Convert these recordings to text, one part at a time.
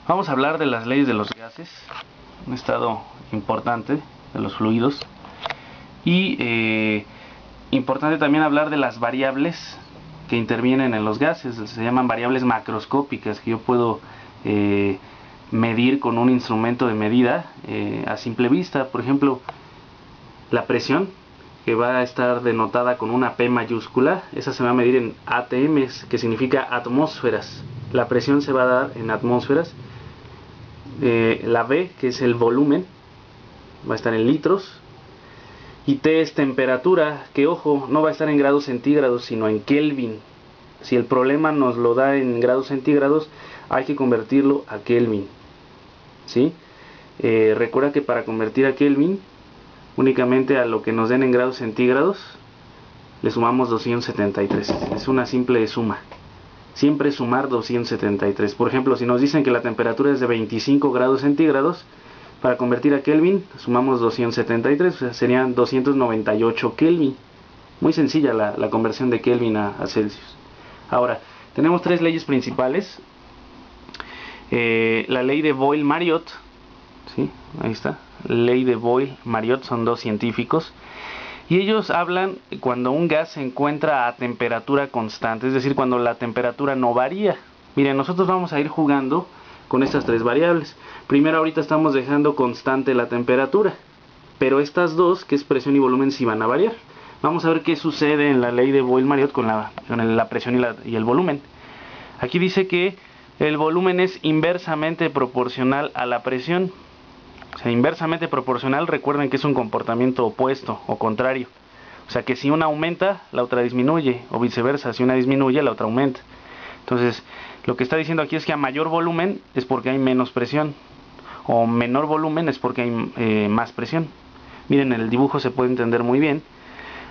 Vamos a hablar de las leyes de los gases, un estado importante de los fluidos, y importante también hablar de las variables que intervienen en los gases. Se llaman variables macroscópicas que yo puedo medir con un instrumento de medida a simple vista. Por ejemplo, la presión, que va a estar denotada con una P mayúscula, esa se va a medir en atm, que significa atmósferas. La presión se va a dar en atmósferas. La V, que es el volumen, va a estar en litros. Y T es temperatura, que ojo, no va a estar en grados centígrados, sino en Kelvin. Si el problema nos lo da en grados centígrados, hay que convertirlo a Kelvin, ¿sí? Recuerda que para convertir a Kelvin, únicamente a lo que nos den en grados centígrados, le sumamos 273. Es una simple suma. Siempre sumar 273. Por ejemplo, si nos dicen que la temperatura es de 25 grados centígrados, para convertir a Kelvin sumamos 273, o sea, serían 298 Kelvin. Muy sencilla la conversión de Kelvin a Celsius. Ahora, tenemos tres leyes principales. La ley de Boyle-Mariotte, ¿sí? Ahí está. Ley de Boyle-Mariotte, son dos científicos. Y ellos hablan cuando un gas se encuentra a temperatura constante, es decir, cuando la temperatura no varía. Miren, nosotros vamos a ir jugando con estas tres variables. Primero, ahorita estamos dejando constante la temperatura, pero estas dos, que es presión y volumen, sí van a variar. Vamos a ver qué sucede en la ley de Boyle-Mariotte con la presión y el volumen. Aquí dice que el volumen es inversamente proporcional a la presión. O sea, inversamente proporcional, recuerden que es un comportamiento opuesto o contrario. O sea, que si una aumenta, la otra disminuye, o viceversa, si una disminuye, la otra aumenta. Entonces, lo que está diciendo aquí es que a mayor volumen es porque hay menos presión, o menor volumen es porque hay más presión. Miren, en el dibujo se puede entender muy bien.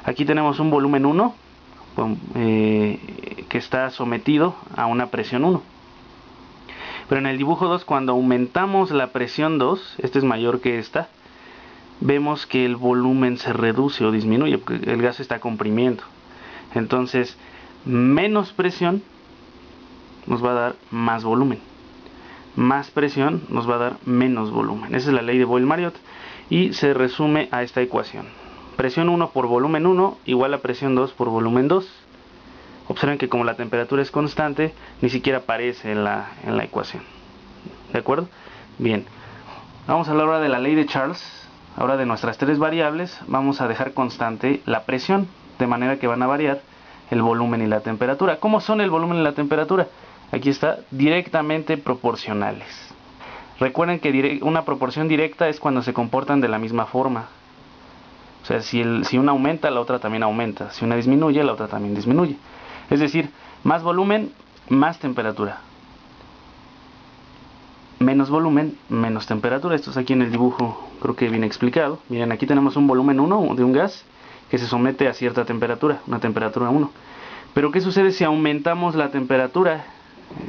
Aquí tenemos un volumen 1 que está sometido a una presión 1. Pero en el dibujo 2, cuando aumentamos la presión 2, esta es mayor que esta, vemos que el volumen se reduce o disminuye, porque el gas se está comprimiendo. Entonces, menos presión nos va a dar más volumen. Más presión nos va a dar menos volumen. Esa es la ley de Boyle-Mariotte y se resume a esta ecuación. Presión 1 por volumen 1 igual a presión 2 por volumen 2. Observen que como la temperatura es constante, ni siquiera aparece en la ecuación. ¿De acuerdo? Bien. Vamos a hablar ahora de la ley de Charles. Ahora de nuestras tres variables, vamos a dejar constante la presión, de manera que van a variar el volumen y la temperatura. ¿Cómo son el volumen y la temperatura? Aquí está, directamente proporcionales. Recuerden que una proporción directa es cuando se comportan de la misma forma. O sea, si una aumenta, la otra también aumenta. Si una disminuye, la otra también disminuye. Es decir, más volumen, más temperatura. Menos volumen, menos temperatura. Esto es aquí en el dibujo, creo que viene explicado. Miren, aquí tenemos un volumen 1 de un gas que se somete a cierta temperatura, una temperatura 1. Pero ¿qué sucede si aumentamos la temperatura?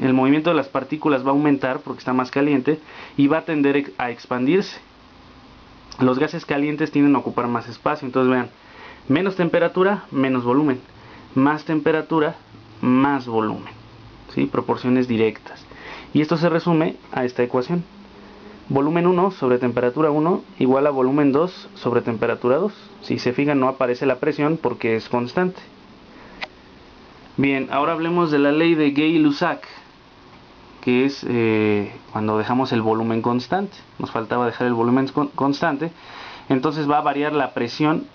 El movimiento de las partículas va a aumentar porque está más caliente y va a tender a expandirse. Los gases calientes tienden a ocupar más espacio. Entonces vean, menos temperatura, menos volumen. Más temperatura, más volumen, ¿sí? Proporciones directas. Y esto se resume a esta ecuación. Volumen 1 sobre temperatura 1 igual a volumen 2 sobre temperatura 2. Si se fijan, no aparece la presión porque es constante. Bien, ahora hablemos de la ley de Gay-Lussac, que es cuando dejamos el volumen constante. Nos faltaba dejar el volumen constante. Entonces va a variar la presión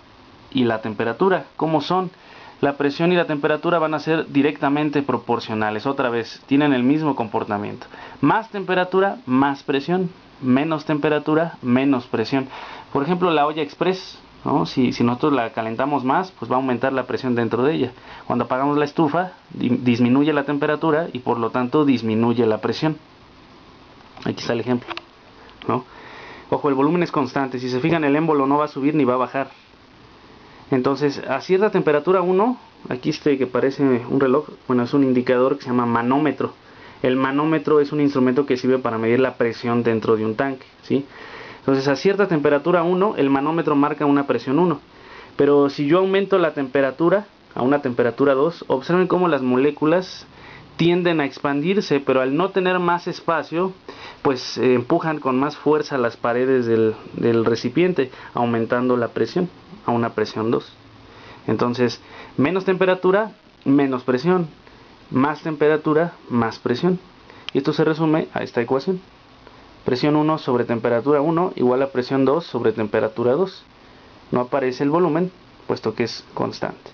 y la temperatura. ¿Cómo son? La presión y la temperatura van a ser directamente proporcionales. Otra vez, tienen el mismo comportamiento. Más temperatura, más presión. Menos temperatura, menos presión. Por ejemplo, la olla express, ¿no? Si nosotros la calentamos más, pues va a aumentar la presión dentro de ella. Cuando apagamos la estufa, disminuye la temperatura y por lo tanto disminuye la presión. Aquí está el ejemplo, ¿no? Ojo, el volumen es constante. Si se fijan, el émbolo no va a subir ni va a bajar. Entonces, a cierta temperatura 1, aquí que parece un reloj, bueno, es un indicador que se llama manómetro. El manómetro es un instrumento que sirve para medir la presión dentro de un tanque, ¿sí? Entonces, a cierta temperatura 1, el manómetro marca una presión 1. Pero si yo aumento la temperatura a una temperatura 2, observen cómo las moléculas tienden a expandirse, pero al no tener más espacio, pues empujan con más fuerza las paredes del recipiente, aumentando la presión a una presión 2. Entonces, menos temperatura, menos presión, más temperatura, más presión. Y esto se resume a esta ecuación. Presión 1 sobre temperatura 1 igual a presión 2 sobre temperatura 2. No aparece el volumen, puesto que es constante.